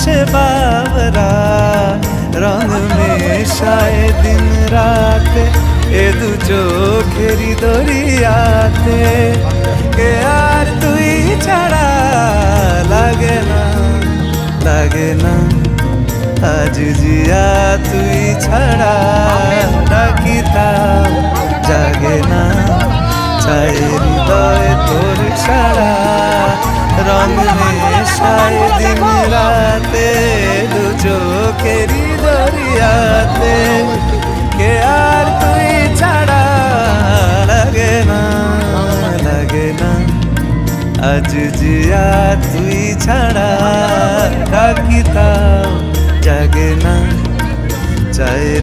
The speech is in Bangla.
সে বাবরা রং মেশায় দিন রাতে এ দু চোখেরই দরিয়াতে। কে আর তুই ছাড়া লাগে না, লাগে না আজ জিয়া তুই ছাড়া ডাকিতাম জাগে না, চাই হৃদয় তোর ছাড়া রং মেশায় দিন রাতে দু চোখেরই দরিয়াতে। কে আর তুই ছাড়া লাগে না, লাগে না আজ জিয়া তুই